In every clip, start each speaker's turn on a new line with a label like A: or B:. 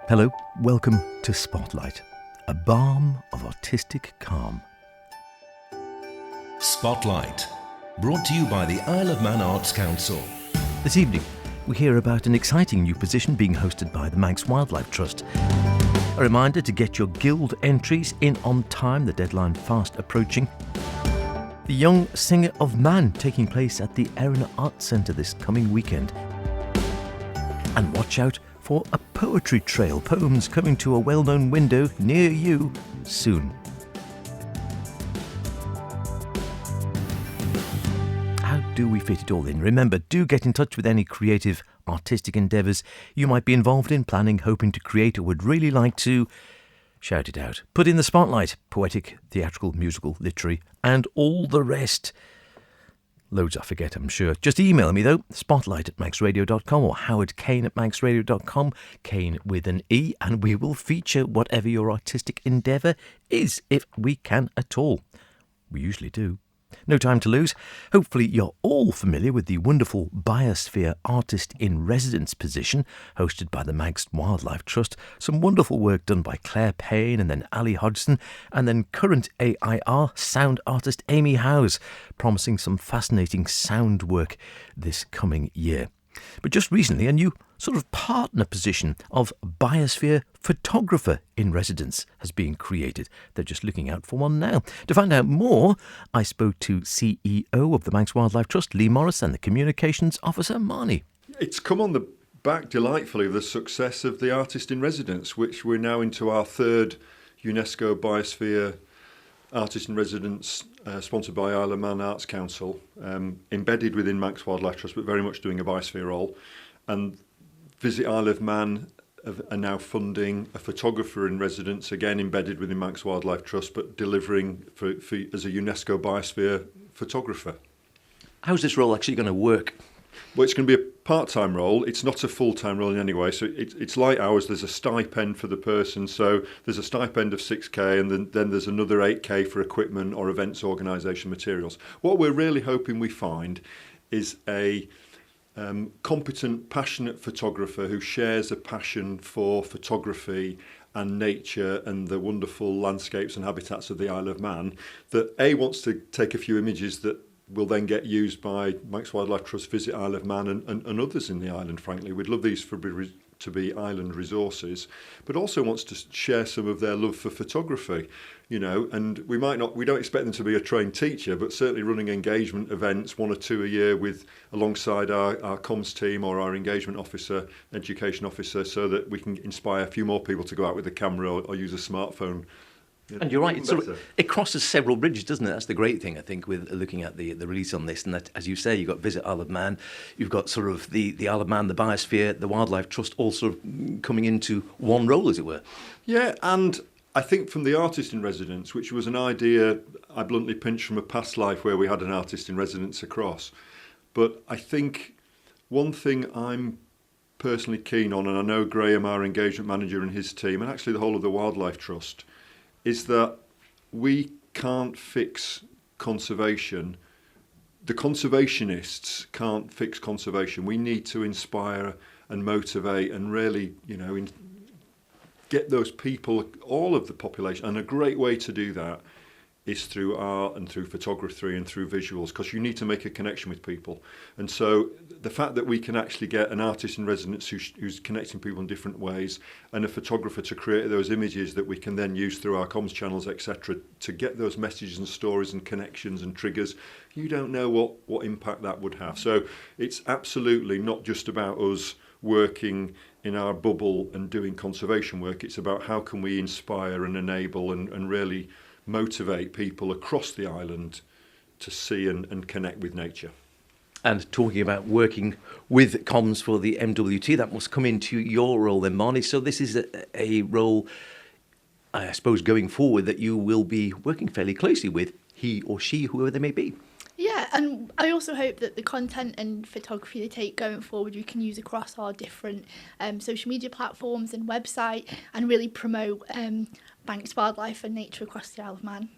A: Hello, welcome to Spotlight, a balm of artistic calm.
B: Spotlight, brought to you by the Isle of Man Arts Council.
A: This evening, we hear about an exciting new position being hosted by the Manx Wildlife Trust. A reminder to get your guild entries in on time, the deadline fast approaching. The Young Singer of Mann taking place at the Erin Arts Centre this coming weekend. And watch out for a poetry trail, poems coming to a well-known window near you soon. How do we fit it all in? Remember, do get in touch with any creative, artistic endeavours you might be involved in, planning, hoping to create, or would really like to. Shout it out. Put in the spotlight. Poetic, theatrical, musical, literary, and all the rest. Loads I forget, I'm sure. Just email me, though, spotlight@manxradio.com or howardkane@manxradio.com, Kane with an E, and we will feature whatever your artistic endeavour is, if we can at all. We usually do. No time to lose. Hopefully you're all familiar with the wonderful Biosphere Artist in Residence position hosted by the Manx Wildlife Trust. Some wonderful work done by Claire Payne and then Ali Hodgson, and then current AIR sound artist Amy Howes, promising some fascinating sound work this coming year. But just recently, a new sort of partner position of Biosphere Photographer in Residence has been created. They're just looking out for one now. To find out more, I spoke to CEO of the Manx Wildlife Trust, Lee Morris, and the Communications Officer, Marnie.
C: It's come on the back delightfully of the success of the Artist in Residence, which we're now into our third UNESCO Biosphere Artist in Residence, sponsored by Isle of Man Arts Council, embedded within Manx Wildlife Trust, but very much doing a Biosphere role. And Visit Isle of Man are now funding a photographer in residence, again embedded within Manx Wildlife Trust, but delivering for as a UNESCO Biosphere photographer.
A: How's this role actually going to work?
C: Well, it's going to be a part-time role. It's not a full-time role in any way. So it's light hours. There's a stipend for the person. So there's a stipend of 6k, and then there's another 8k for equipment or events organisation materials. What we're really hoping we find is a competent, passionate photographer who shares a passion for photography and nature and the wonderful landscapes and habitats of the Isle of Man, that A, wants to take a few images that will then get used by Manx Wildlife Trust, Visit Isle of Man and others in the island, frankly. We'd love these to be island resources, but also wants to share some of their love for photography, you know, and we don't expect them to be a trained teacher, but certainly running engagement events, 1 or 2 a year alongside our comms team or our engagement officer, education officer, so that we can inspire a few more people to go out with a camera or use a smartphone.
A: And you're right, it crosses several bridges, doesn't it? That's the great thing, I think, with looking at the release on this. And that, as you say, you've got Visit Isle of Man, you've got sort of the Isle of Man, the Biosphere, the Wildlife Trust, all sort of coming into one role, as it were.
C: Yeah, and I think from the Artist in Residence, which was an idea I bluntly pinched from a past life where we had an Artist in Residence across. But I think one thing I'm personally keen on, and I know Graham, our engagement manager, and his team, and actually the whole of the Wildlife Trust, is that we can't fix conservation. The conservationists can't fix conservation. We need to inspire and motivate and really, you know, get those people, all of the population. And a great way to do that is through art and through photography and through visuals, because you need to make a connection with people. And so the fact that we can actually get an artist in residence who's connecting people in different ways, and a photographer to create those images that we can then use through our comms channels, etc., to get those messages and stories and connections and triggers, you don't know what impact that would have. So it's absolutely not just about us working in our bubble and doing conservation work. It's about how can we inspire and enable and really motivate people across the island to see and connect with nature.
A: And talking about working with comms for the MWT, that must come into your role then, Marnie. So this is a role, I suppose, going forward that you will be working fairly closely with he or she, whoever they may be.
D: Yeah, and I also hope that the content and photography they take going forward we can use across our different social media platforms and website and really promote Manx wildlife and nature across the Isle of Man.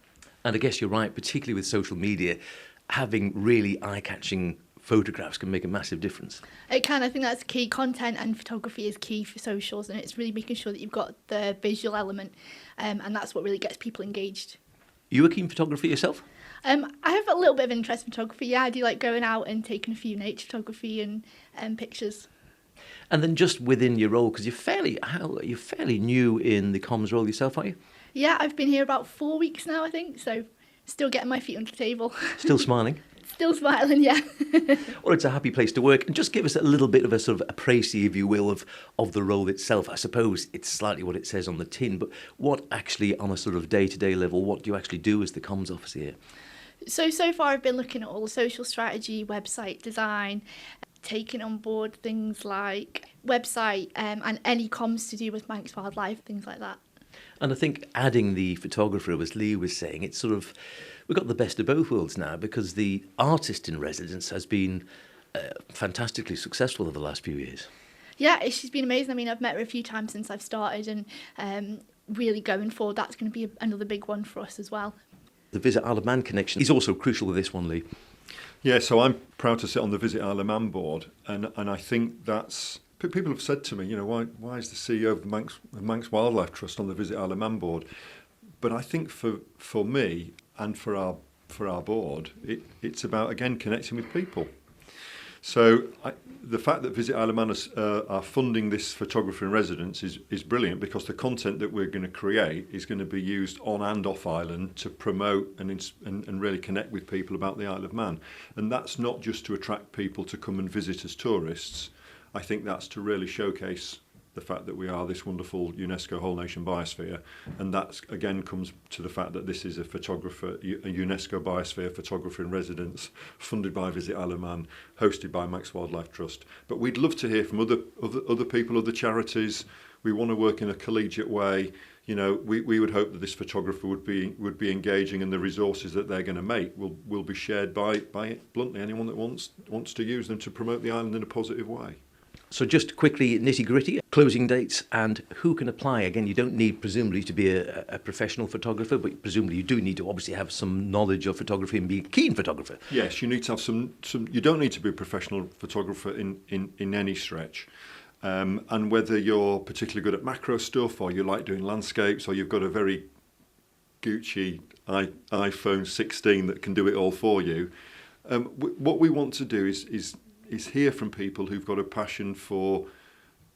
A: And I guess you're right, particularly with social media, having really eye-catching photographs can make a massive difference.
D: It can. I think that's key. Content and photography is key for socials, and it's really making sure that you've got the visual element, and that's what really gets people engaged.
A: You a keen photographer yourself?
D: I have a little bit of interest in photography. Yeah, I do like going out and taking a few nature photography and pictures.
A: And then just within your role, because you're fairly new in the comms role yourself, aren't you?
D: Yeah, I've been here about 4 weeks now, I think, so still getting my feet under the table.
A: Still smiling?
D: Still smiling, yeah.
A: Well, it's a happy place to work. And just give us a little bit of a sort of a précis, if you will, of the role itself. I suppose it's slightly what it says on the tin, but what actually, on a sort of day-to-day level, what do you actually do as the comms officer here?
D: So far I've been looking at all the social strategy, website design, taking on board things like website and any comms to do with Manx Wildlife, things like that.
A: And I think adding the photographer, as Lee was saying, it's sort of, we've got the best of both worlds now, because the artist in residence has been fantastically successful over the last few years.
D: Yeah, she's been amazing. I mean, I've met her a few times since I've started, and really going forward, that's going to be another big one for us as well.
A: The Visit Isle of Man connection is also crucial with this one, Lee.
C: Yeah, so I'm proud to sit on the Visit Isle of Man board, and I think that's... People have said to me, why is the CEO of the Manx Wildlife Trust on the Visit Isle of Man board? But I think for me and for our board, it's about, again, connecting with people. So the fact that Visit Isle of Man are funding this photographer in residence is brilliant, because the content that we're going to create is going to be used on and off island to promote and really connect with people about the Isle of Man. And that's not just to attract people to come and visit as tourists. I think that's to really showcase the fact that we are this wonderful UNESCO whole nation biosphere, and that again comes to the fact that this is a UNESCO Biosphere Photographer in residence, funded by Visit Isle of Man, hosted by Manx Wildlife Trust. But we'd love to hear from other people, other charities. We want to work in a collegiate way. We would hope that this photographer would be engaging, and the resources that they're going to make will be shared by bluntly anyone that wants to use them to promote the island in a positive way.
A: So just quickly, nitty-gritty, closing dates and who can apply. Again, you don't need, presumably, to be a professional photographer, but presumably you do need to obviously have some knowledge of photography and be a keen photographer. Yes,
C: you need to have some you don't need to be a professional photographer in any stretch. And whether you're particularly good at macro stuff, or you like doing landscapes, or you've got a very Gucci iPhone 16 that can do it all for you, what we want to do is hear from people who've got a passion for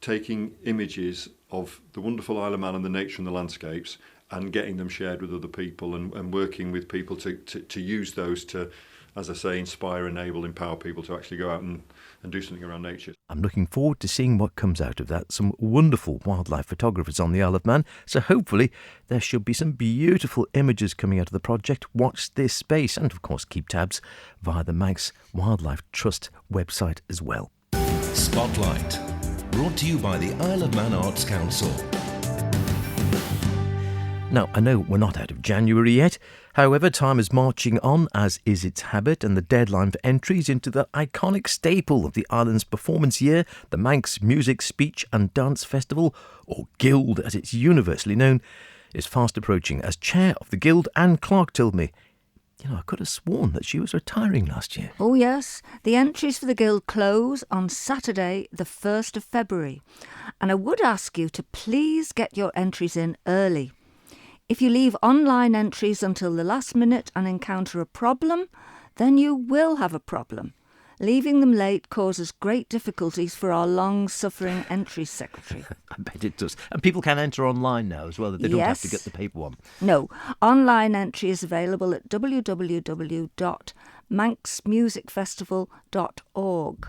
C: taking images of the wonderful Isle of Man and the nature and the landscapes and getting them shared with other people, and working with people to use those to, as I say, inspire, enable, empower people to actually go out and do something around nature.
A: I'm looking forward to seeing what comes out of that. Some wonderful wildlife photographers on the Isle of Man, so hopefully there should be some beautiful images coming out of the project. Watch this space, and of course keep tabs via the Manx Wildlife Trust website as well.
B: Spotlight, brought to you by the Isle of Man Arts Council.
A: Now, I know we're not out of January yet. However, time is marching on, as is its habit, and the deadline for entries into the iconic staple of the island's performance year, the Manx Music, Speech and Dance Festival, or Guild as it's universally known, is fast approaching. As chair of the Guild, Anne Clark told me, I could have sworn that she was retiring last year.
E: Oh yes, the entries for the Guild close on Saturday the 1st of February. And I would ask you to please get your entries in early. If you leave online entries until the last minute and encounter a problem, then you will have a problem. Leaving them late causes great difficulties for our long-suffering entries secretary.
A: I bet it does. And people can enter online now as well, that they don't have to get the paper one.
E: No, online entry is available at www.manxmusicfestival.org,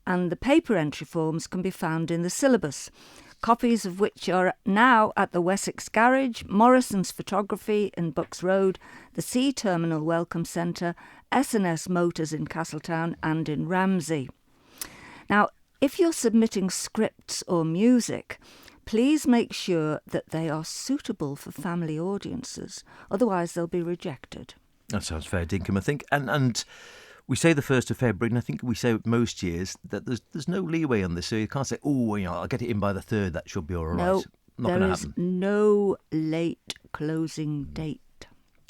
E: and the paper entry forms can be found in the syllabus, copies of which are now at the Wessex Garage, Morrison's Photography in Bucks Road, the Sea Terminal Welcome Centre, S&S Motors in Castletown and in Ramsey. Now, if you're submitting scripts or music, please make sure that they are suitable for family audiences, otherwise they'll be rejected.
A: That sounds fair dinkum, I think. And we say the 1st of February, and I think we say most years that there's no leeway on this, so you can't say, I'll get it in by the 3rd, that should be all right.
E: No,
A: not
E: there
A: going to
E: is
A: happen.
E: no late closing date.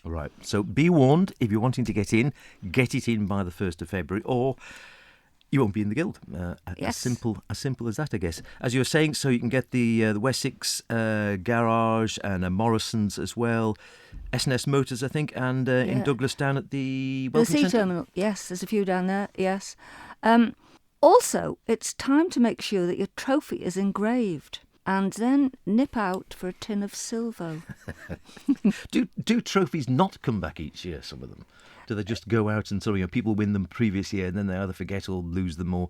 A: All right, so be warned, if you're wanting to get it in by the 1st of February, or You won't be in the guild.
E: Yes.
A: As simple as that, I guess. As you were saying, so you can get the Wessex garage and Morrison's as well. S&S Motors, I think, and in Douglas down at the
E: The
A: Welcome
E: sea
A: Centre.
E: terminal, yes, there's a few down there, yes. Also, it's time to make sure that your trophy is engraved and then nip out for a tin of Silvo.
A: Do trophies not come back each year, some of them? Do they just go out and sort of, people win them previous year and then they either forget or lose them, or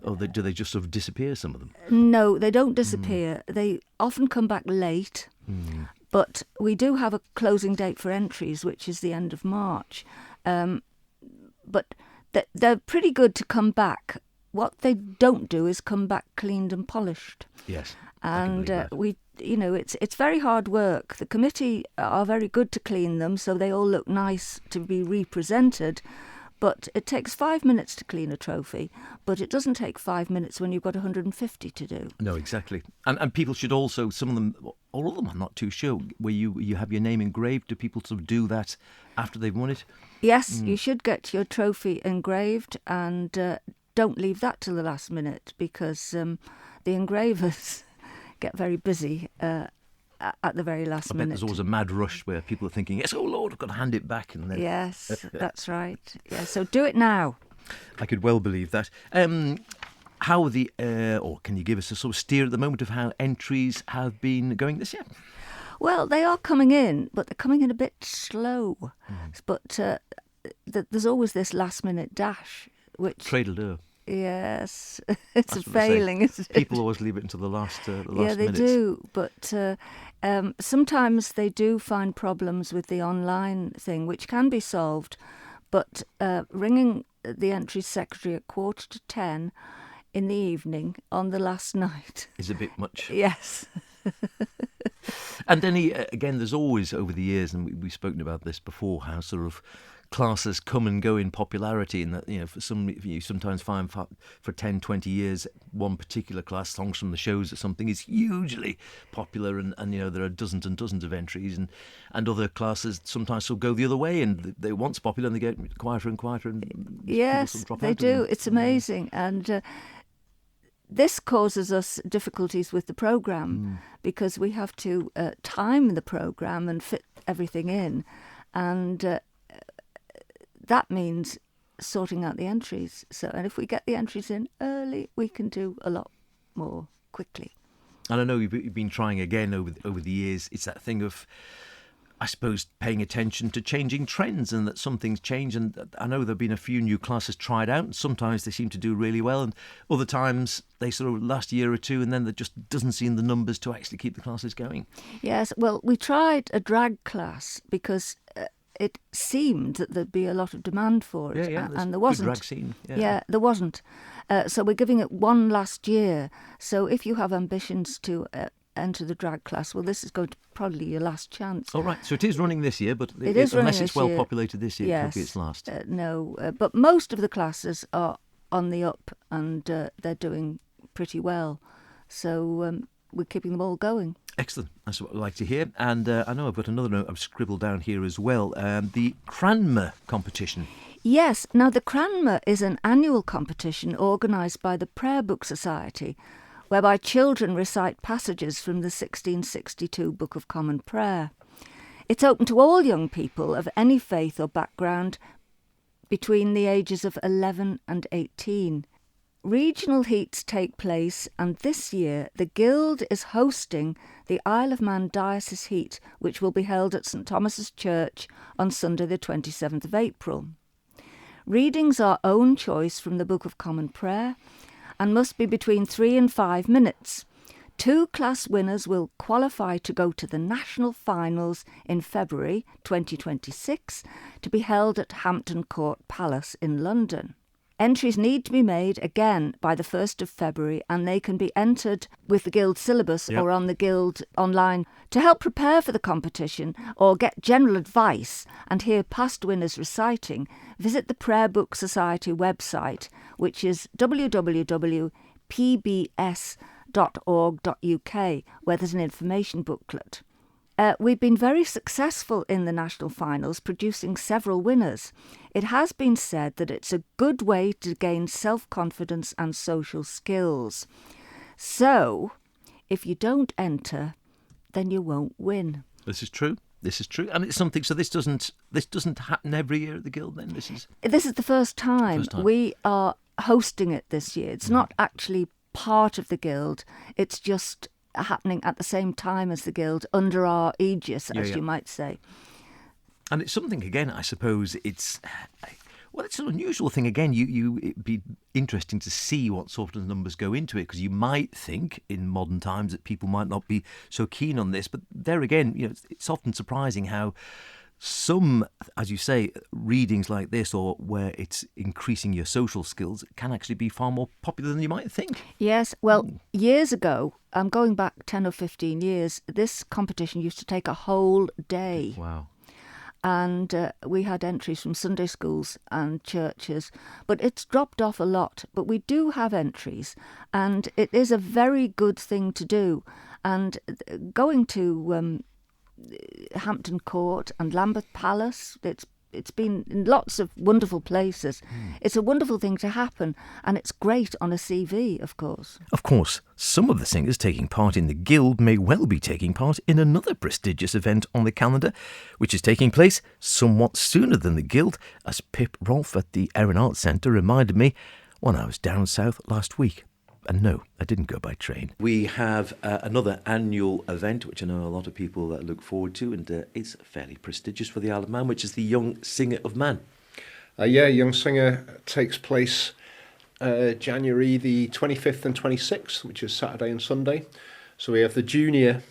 A: do they just sort of disappear, some of them?
E: No, they don't disappear. They often come back late, but we do have a closing date for entries, which is the end of March. But they're pretty good to come back. What they don't do is come back cleaned and polished.
A: Yes.
E: And it's very hard work. The committee are very good to clean them, so they all look nice to be represented. But it takes 5 minutes to clean a trophy, but it doesn't take 5 minutes when you've got 150 to do.
A: No, exactly. And people should also, some of them, all of them, I'm not too sure, where you have your name engraved. Do people sort of do that after they've won it?
E: Yes, you should get your trophy engraved, and don't leave that till the last minute, because the engravers get very busy at the very last
A: I bet
E: minute.
A: there's always a mad rush where people are thinking, yes, oh Lord, I've got to hand it back. And then
E: Yes, that's right. Yeah, so do it now.
A: I could well believe that. How or can you give us a sort of steer at the moment of how entries have been going this year?
E: Well, they are coming in, but they're coming in a bit slow. But there's always this last-minute dash, which...
A: Cradle d'or.
E: Yes, it's
A: That's
E: a
A: what they say.
E: failing, isn't it?
A: People always leave it until the last
E: Yeah, they
A: minutes.
E: do, but sometimes they do find problems with the online thing, which can be solved, but ringing the entry secretary at 9:45 in the evening on the last night
A: Is a bit much.
E: Yes.
A: And then again, there's always over the years, and we've spoken about this before, how sort of classes come and go in popularity, and that for some, you sometimes find for 10, 20 years one particular class, songs from the shows or something, is hugely popular, and there are dozens and dozens of entries, and other classes sometimes will go the other way, and they're once popular and they get quieter and quieter, and people
E: Yes,
A: sort of drop
E: they
A: out of
E: do.
A: them.
E: It's amazing, and this causes us difficulties with the programme because we have to time the programme and fit everything in, and that means sorting out the entries. And if we get the entries in early, we can do a lot more quickly.
A: And I know you've been trying again over the years. It's that thing of, I suppose, paying attention to changing trends, and that some things change. And I know there have been a few new classes tried out, and sometimes they seem to do really well, and other times they sort of last a year or two, and then there just doesn't seem the numbers to actually keep the classes going.
E: Yes, well, we tried a drag class because it seemed that there'd be a lot of demand for it, and there wasn't.
A: Good drag scene.
E: Yeah, there wasn't. So we're giving it one last year. So if you have ambitions to enter the drag class, well, this is going to probably your last chance.
A: All right, so it is running this year, but
E: It is running
A: unless it's
E: this
A: well
E: year.
A: populated this year, it could be
E: Yes.
A: its last.
E: No, but most of the classes are on the up, and they're doing pretty well. So we're keeping them all going.
A: Excellent. That's what I'd like to hear. And I know I've got another note I've scribbled down here as well. The Cranmer competition.
E: Yes, now the Cranmer is an annual competition organised by the Prayer Book Society, whereby children recite passages from the 1662 Book of Common Prayer. It's open to all young people of any faith or background between the ages of 11 and 18. Regional heats take place, and this year the Guild is hosting the Isle of Man Diocese Heat, which will be held at St Thomas's Church on Sunday the 27th of April. Readings are own choice from the Book of Common Prayer and must be between 3 and 5 minutes. 2 class winners will qualify to go to the national finals in February 2026 to be held at Hampton Court Palace in London. Entries need to be made again by the 1st of February, and they can be entered with the Guild syllabus or on the Guild online. To help prepare for the competition or get general advice and hear past winners reciting, visit the Prayer Book Society website, which is www.pbs.org.uk, where there's an information booklet. We've been very successful in the national finals, producing several winners. It has been said that it's a good way to gain self-confidence and social skills. So, if you don't enter, then you won't win.
A: This is true. This is true, and it's something. So this doesn't happen every year at the Guild. Then this is
E: the first time. We are hosting it this year. It's not actually part of the Guild. It's just happening at the same time as the Guild, under our aegis, as you might say.
A: And it's something, again, I suppose it's an unusual thing. Again, it'd be interesting to see what sort of numbers go into it, because you might think in modern times that people might not be so keen on this. But there again, it's often surprising how some, as you say, readings like this, or where it's increasing your social skills, can actually be far more popular than you might think.
E: Yes, well, years ago, going back 10 or 15 years, this competition used to take a whole day.
A: Wow.
E: And we had entries from Sunday schools and churches, but it's dropped off a lot. But we do have entries, and it is a very good thing to do. And going to Hampton Court and Lambeth Palace, it's been in lots of wonderful places. It's a wonderful thing to happen, and it's great on a CV, of course.
A: Of course, some of the singers taking part in the Guild may well be taking part in another prestigious event on the calendar, which is taking place somewhat sooner than the Guild, as Pip Rolfe at the Erin Arts Centre reminded me when I was down south last week. And no, I didn't go by train. We have another annual event, which I know a lot of people look forward to, and it's fairly prestigious for the Isle of Man, which is the Young Singer of Mann.
F: Young Singer takes place January the 25th and 26th, which is Saturday and Sunday. So we have the junior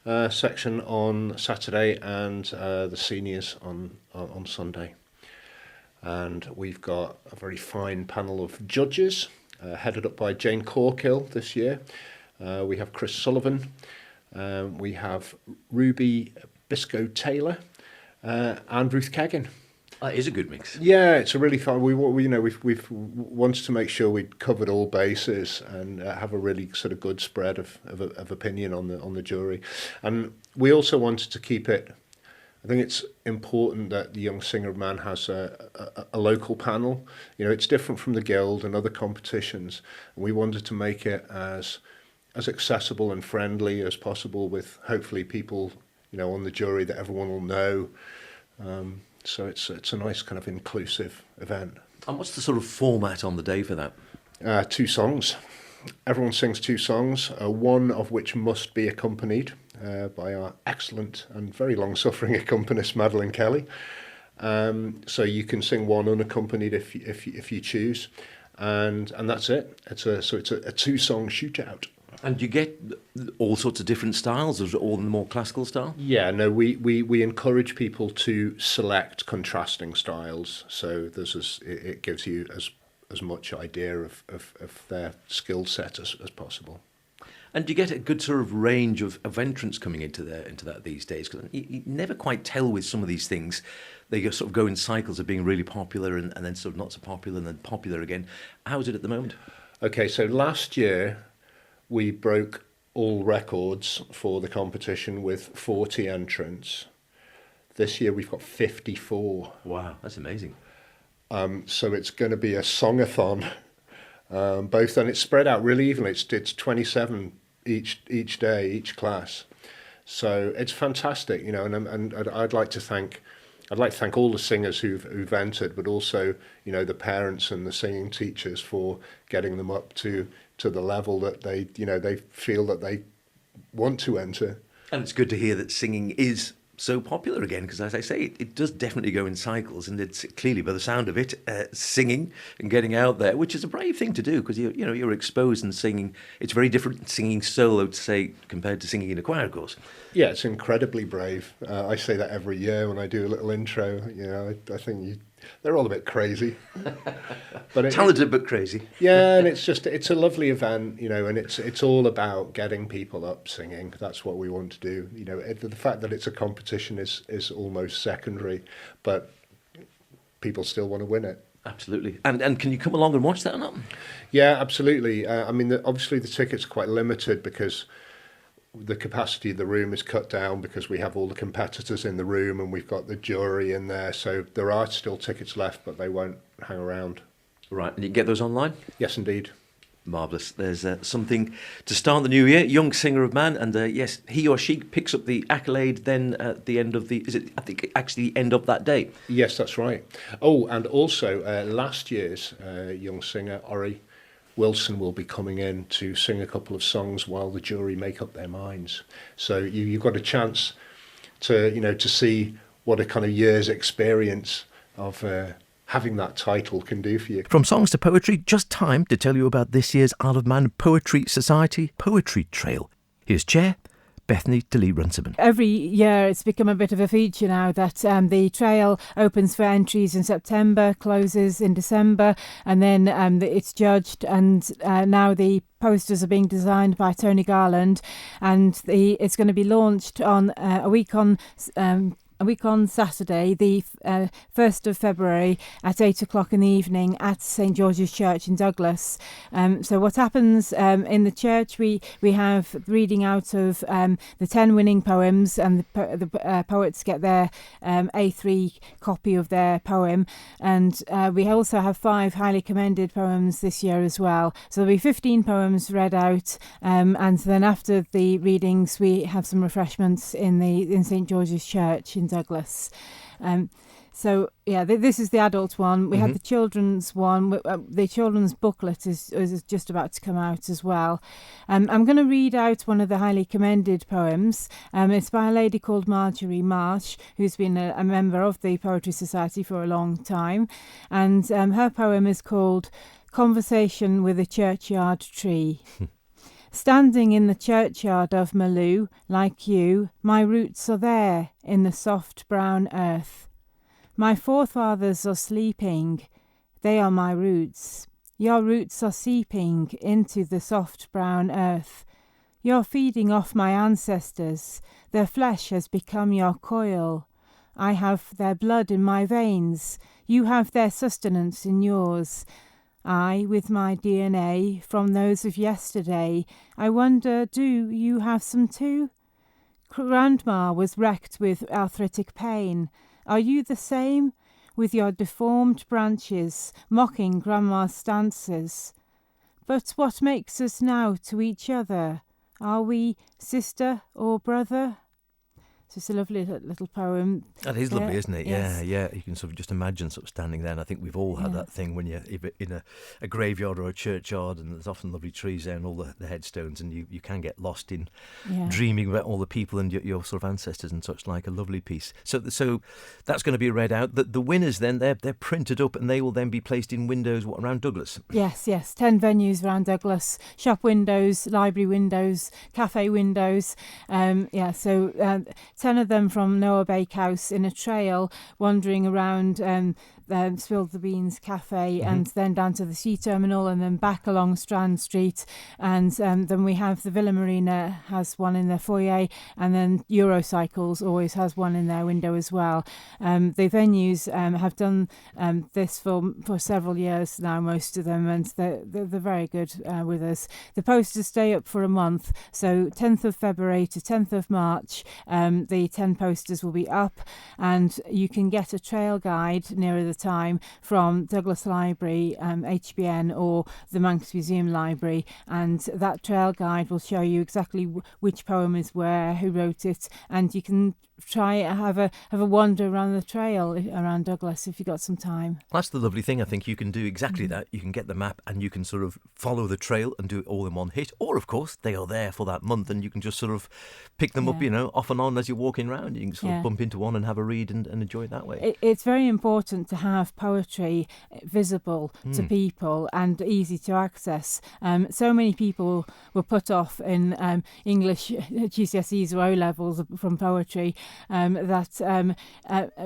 F: section on Saturday and the seniors on Sunday. And we've got a very fine panel of judges, headed up by Jane Corkill this year. We have Chris Sullivan, we have Ruby Biscoe-Taylor, and Ruth Keggin.
A: That is a good mix.
F: Yeah, it's a really fun. We've wanted to make sure we'd covered all bases and have a really sort of good spread of opinion on the jury, and we also wanted to keep it. I think it's important that the Young Singer of Mann has a local panel. It's different from the Guild and other competitions. And we wanted to make it as accessible and friendly as possible, with hopefully people, on the jury that everyone will know. So it's a nice kind of inclusive event.
A: And what's the sort of format on the day for that?
F: 2 songs. Everyone sings 2 songs, one of which must be accompanied by our excellent and very long-suffering accompanist Madeline Kelly. So you can sing one unaccompanied if you choose, and that's it. It's a 2-song shootout.
A: And you get all sorts of different styles, or all in the more classical style?
F: Yeah, no, we encourage people to select contrasting styles, so it gives you as much idea of their skill set as possible.
A: And you get a good sort of range of entrants coming into that these days, because you never quite tell with some of these things. They sort of go in cycles of being really popular and then sort of not so popular and then popular again. How is it at the moment?
F: Okay, so last year we broke all records for the competition with 40 entrants. This year we've got 54.
A: Wow, that's amazing.
F: So it's going to be a songathon, both, and it's spread out really evenly. It's 27 each day, each class. So it's fantastic, and I'd like to thank all the singers who've entered, but also, the parents and the singing teachers for getting them up to the level that they feel that they want to enter.
A: And it's good to hear that singing is so popular again, because as I say, it does definitely go in cycles, and it's clearly, by the sound of it, singing and getting out there, which is a brave thing to do, because you're exposed and singing. It's very different singing solo, to say, compared to singing in a choir, of course.
F: Yeah, it's incredibly brave. I say that every year when I do a little intro. I think they're all a bit crazy,
A: but talented but crazy.
F: Yeah, and it's a lovely event, and it's all about getting people up singing. That's what we want to do. The fact that it's a competition is almost secondary, but people still want to win it.
A: Absolutely. And can you come along and watch that or not?
F: Yeah, absolutely. Obviously the tickets are quite limited because the capacity of the room is cut down because we have all the competitors in the room and we've got the jury in there. So there are still tickets left, but they won't hang around.
A: Right, and you can get those online?
F: Yes, indeed.
A: Marvellous. There's something to start the new year. Young Singer of Mann, and yes, he or she picks up the accolade then at the end of the, is it, I think, actually the end of that day?
F: Yes, that's right. Oh, and also last year's Young Singer, Ori Wilson, will be coming in to sing a couple of songs while the jury make up their minds. So you've got a chance to see what a kind of year's experience of having that title can do for you.
A: From songs to poetry, just time to tell you about this year's Isle of Man Poetry Society Poetry Trail. Here's Chair Bethany DeLee-Runciman.
G: Every year it's become a bit of a feature now that the trail opens for entries in September, closes in December, and then it's judged, and now the posters are being designed by Tony Garland, and it's going to be launched on a week on Saturday, the 1st of February at 8 o'clock in the evening at St George's Church in Douglas. So what happens in the church, we have reading out of the 10 winning poems, and the poets get their A3 copy of their poem, and we also have 5 highly commended poems this year as well. So there'll be 15 poems read out, and then after the readings we have some refreshments in St George's Church in Douglas. So yeah, this is the adult one. We had the children's one. The children's booklet is just about to come out as well. I'm going to read out one of the highly commended poems. It's by a lady called Marjorie Marsh, who's been a member of the Poetry Society for a long time, and her poem is called Conversation with a Churchyard Tree. Standing in the churchyard of Maloo, like you, my roots are there in the soft brown earth. My forefathers are sleeping, they are my roots. Your roots are seeping into the soft brown earth. You're feeding off my ancestors, their flesh has become your coil. I have their blood in my veins, you have their sustenance in yours. I, with my DNA from those of yesterday, I wonder, do you have some too? Grandma was wrecked with arthritic pain. Are you the same? With your deformed branches, mocking Grandma's stances. But what makes us now to each other? Are we sister or brother? So it's a lovely little poem.
A: That is lovely, isn't it?
G: Yes.
A: Yeah. You can sort of just imagine sort of standing there, and I think we've all had that thing when you're in a graveyard or a churchyard, and there's often lovely trees there and all the headstones, and you can get lost in dreaming about all the people and your sort of ancestors and such like. A lovely piece. So that's going to be read out. The winners then, they're printed up and they will then be placed in windows around Douglas.
G: Yes. 10 venues around Douglas. Shop windows, library windows, cafe windows. So 10 of them from Noah Bakehouse in a trail wandering around Spill the Beans Cafe and then down to the sea terminal and then back along Strand Street, and then we have the Villa Marina has one in their foyer, and then Eurocycles always has one in their window as well. The venues have done this for several years now, most of them, and they're very good with us. The posters stay up for a month, so 10th of February to 10th of March the 10 posters will be up, and you can get a trail guide nearer the time from Douglas Library, HBN, or the Manx Museum Library, and that trail guide will show you exactly which poem is where, who wrote it, and you can try have a wander around the trail around Douglas if you've got some time.
A: That's the lovely thing. I think you can do exactly that. You can get the map and you can sort of follow the trail and do it all in one hit, or of course they are there for that month and you can just sort of pick them up, off and on as you're walking around. You can sort of bump into one and have a read and enjoy it that way.
G: It's very important to have poetry visible to people and easy to access. So many people were put off in English GCSEs or O-levels from poetry that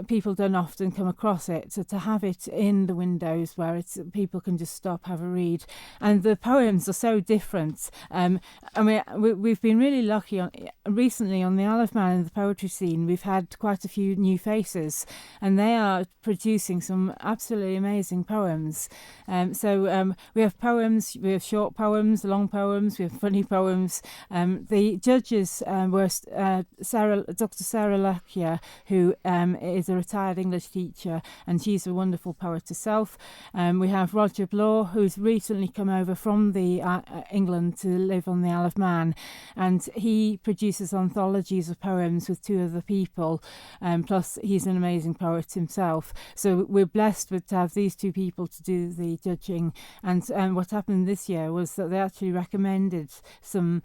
G: people don't often come across it. So to have it in the windows where people can just stop, have a read. And the poems are so different. We've been really lucky recently on the Isle of Man in the poetry scene, we've had quite a few new faces, and they are producing some absolutely amazing poems. We have poems, we have short poems, long poems, we have funny poems. The judges were Dr. Sarah Lockyer, who is a retired English teacher, and she's a wonderful poet herself. We have Roger Bloor, who's recently come over from England to live on the Isle of Man, and he produces anthologies of poems with two other people, plus he's an amazing poet himself. So we're blessed to have these two people to do the judging. And what happened this year was that they actually recommended some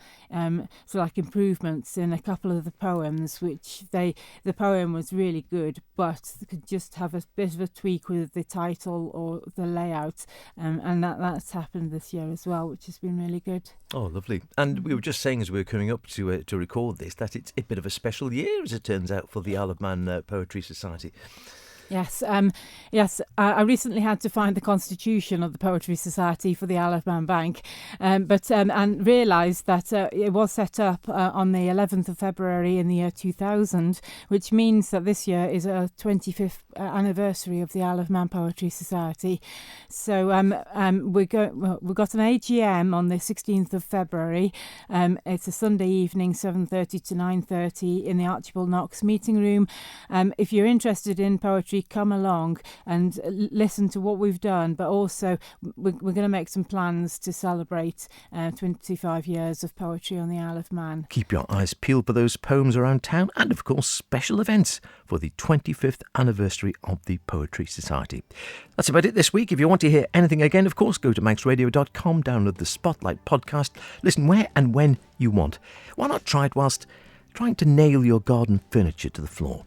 G: improvements in a couple of the poems, which the poem was really good, but could just have a bit of a tweak with the title or the layout, and that's happened this year as well, which has been really good.
A: Oh, lovely. And we were just saying as we were coming up to record this that it's a bit of a special year, as it turns out, for the Isle of Man Poetry Society.
G: Yes, I recently had to find the constitution of the Poetry Society for the Isle of Man Bank, and realised that it was set up on the 11th of February in the year 2000, which means that this year is a 25th anniversary of the Isle of Man Poetry Society. So we got an AGM on the 16th of February. It's a Sunday evening, 7:30 to 9:30 in the Archibald Knox meeting room. If you're interested in poetry, come along and listen to what we've done, but also we're going to make some plans to celebrate 25 years of poetry on the Isle of Man.
A: Keep your eyes peeled for those poems around town, and of course special events for the 25th anniversary of the Poetry Society. That's about it this week. If you want to hear anything again, of course, go to manxradio.com, download the Spotlight podcast, listen where and when you want. Why not try it whilst trying to nail your garden furniture to the floor?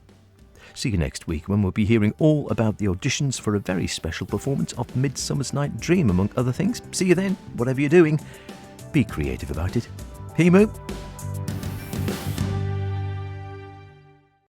A: See you next week, when we'll be hearing all about the auditions for a very special performance of Midsummer's Night Dream, among other things. See you then. Whatever you're doing, be creative about it. Himu.